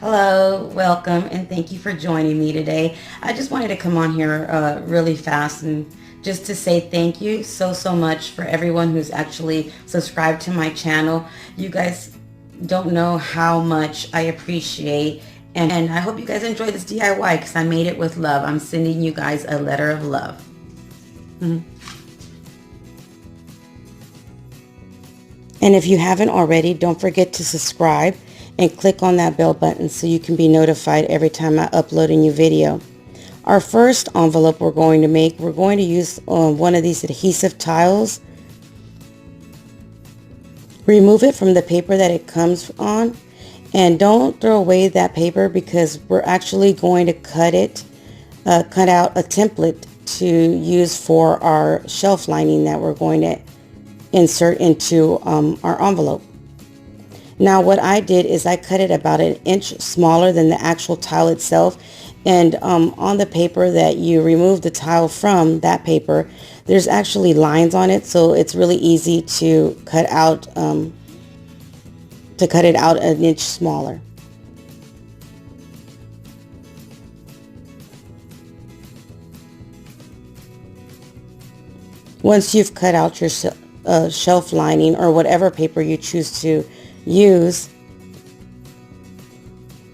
Hello, welcome, and thank you for joining me today. I just wanted to come on here really fast and just to say thank you so much for everyone who's actually subscribed to my channel. You guys don't know how much I appreciate, and I hope you guys enjoy this DIY because I made it with love. I'm sending you guys a letter of love. Mhm. And if you haven't already, don't forget to subscribe and click on that bell button so you can be notified every time I upload a new video. Our first envelope we're going to use one of these adhesive tiles. Remove it from the paper that it comes on, and don't throw away that paper because we're actually going to cut out a template to use for our shelf lining that we're going to insert into our envelope. Now what I did is I cut it about an inch smaller than the actual tile itself, and on the paper that you remove the tile from, that paper, there's actually lines on it, so it's really easy to cut it out an inch smaller. Once you've cut out your shelf lining or whatever paper you choose to use,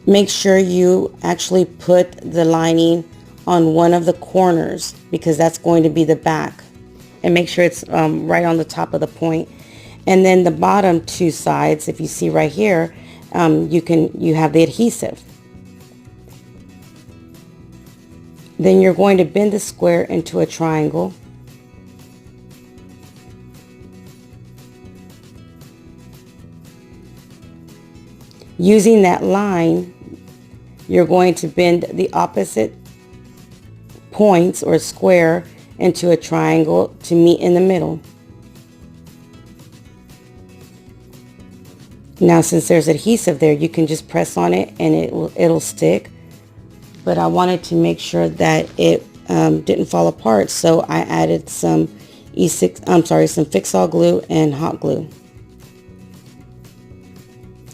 make sure you actually put the lining on one of the corners because that's going to be the back, and make sure it's right on the top of the point. And then the bottom two sides, if you see right here, you have the adhesive. Then you're going to bend the square into a triangle. Using that line, you're going to bend the opposite points or square into a triangle to meet in the middle. Now since there's adhesive there, you can just press on it and it'll stick. But I wanted to make sure that it didn't fall apart, so I added some some Fix-All glue and hot glue.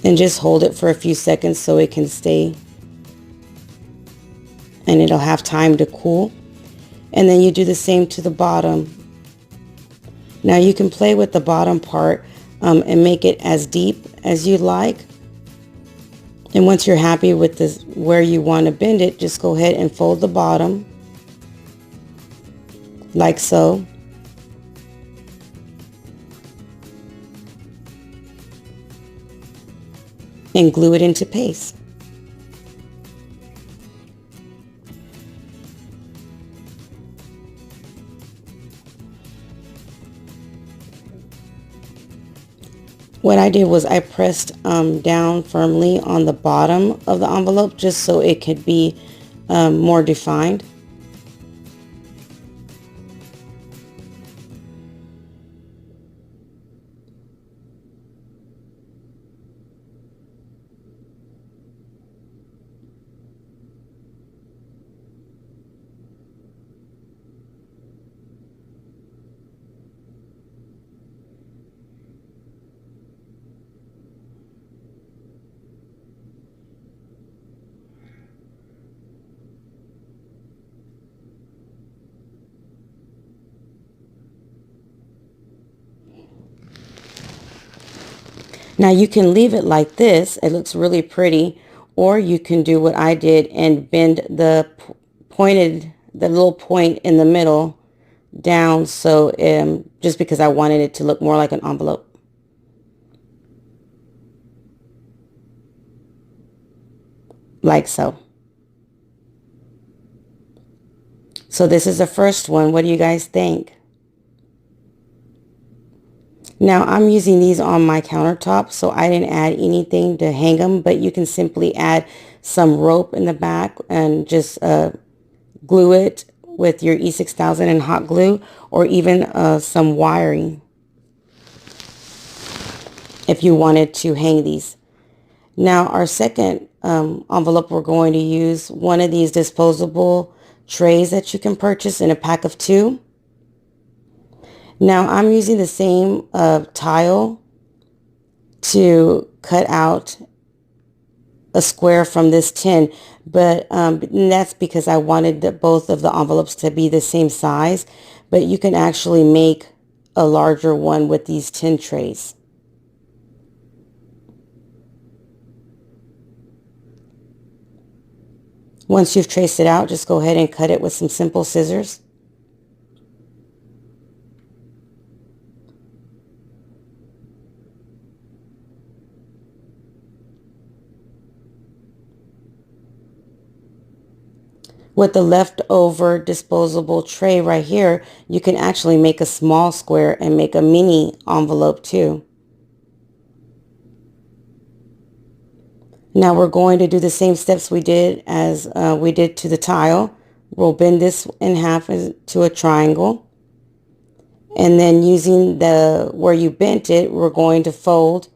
And just hold it for a few seconds so it can stay and it'll have time to cool. And then you do the same to the bottom. Now you can play with the bottom part and make it as deep as you like. And once you're happy with this, where you want to bend it, just go ahead and fold the bottom like so. And glue it into place. What I did was I pressed down firmly on the bottom of the envelope just so it could be more defined. Now you can leave it like this, it looks really pretty, or you can do what I did and bend the little point in the middle down, so just because I wanted it to look more like an envelope. Like so. So this is the first one. What do you guys think? Now I'm using these on my countertop, so I didn't add anything to hang them, but you can simply add some rope in the back and just glue it with your E6000 and hot glue, or even some wiring if you wanted to hang these. Now our second envelope, we're going to use one of these disposable trays that you can purchase in a pack of 2. Now I'm using the same tile to cut out a square from this tin, but that's because I wanted both of the envelopes to be the same size, but you can actually make a larger one with these tin trays. Once you've traced it out, just go ahead and cut it with some simple scissors. With the leftover disposable tray right here, you can actually make a small square and make a mini envelope too. Now we're going to do the same steps we did as we did to the tile. We'll bend this in half into a triangle. And then using the where you bent it, we're going to fold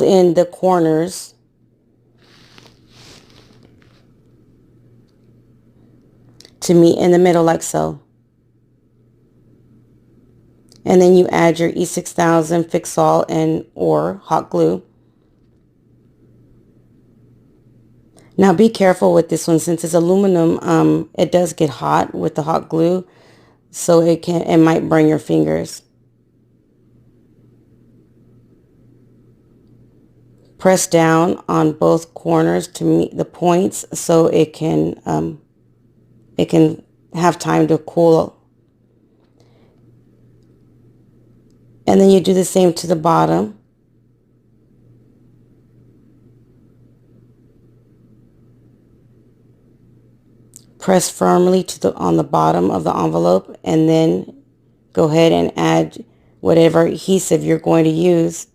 in the corners to meet in the middle like so. And then you add your E6000 Fix-All and or hot glue. Now be careful with this one since it's aluminum. It does get hot with the hot glue, so it might burn your fingers. Press down on both corners to meet the points so it can have time to cool. And then you do the same to the bottom. Press firmly on the bottom of the envelope, and then go ahead and add whatever adhesive you're going to use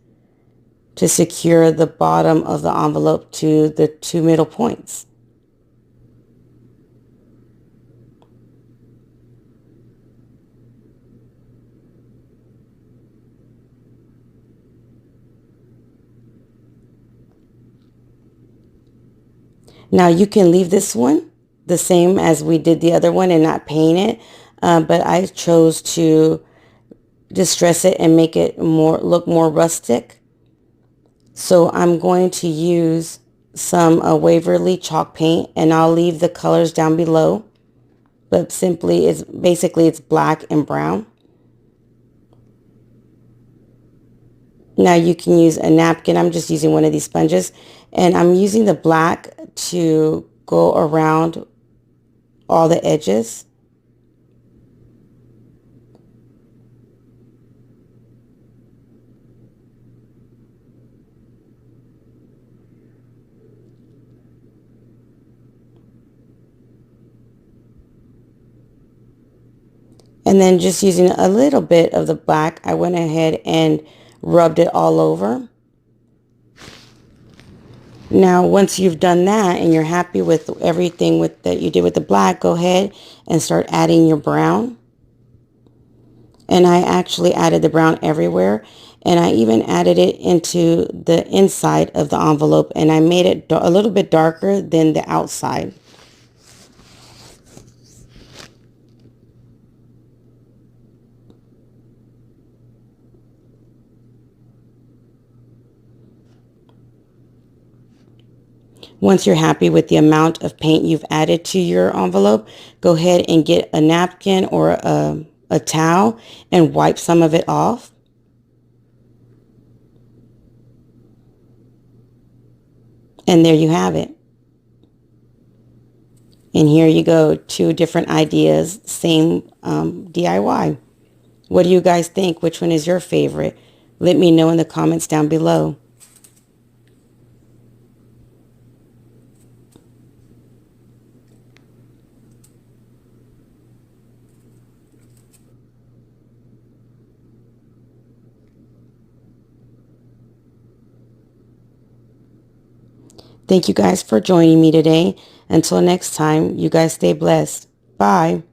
to secure the bottom of the envelope to the two middle points. Now you can leave this one the same as we did the other one and not paint it, but I chose to distress it and make it look more rustic. So I'm going to use some Waverly chalk paint, and I'll leave the colors down below, but basically it's black and brown. Now you can use a napkin. I'm just using one of these sponges, and I'm using the black to go around all the edges. And then just using a little bit of the black, I went ahead and rubbed it all over. Now, once you've done that and you're happy with everything that you did with the black, go ahead and start adding your brown. And I actually added the brown everywhere. And I even added it into the inside of the envelope, and I made it a little bit darker than the outside. Once you're happy with the amount of paint you've added to your envelope, go ahead and get a napkin or a towel and wipe some of it off. And there you have it. And here you go, 2 different ideas, same DIY. What do you guys think? Which one is your favorite? Let me know in the comments down below. Thank you guys for joining me today. Until next time, you guys stay blessed. Bye.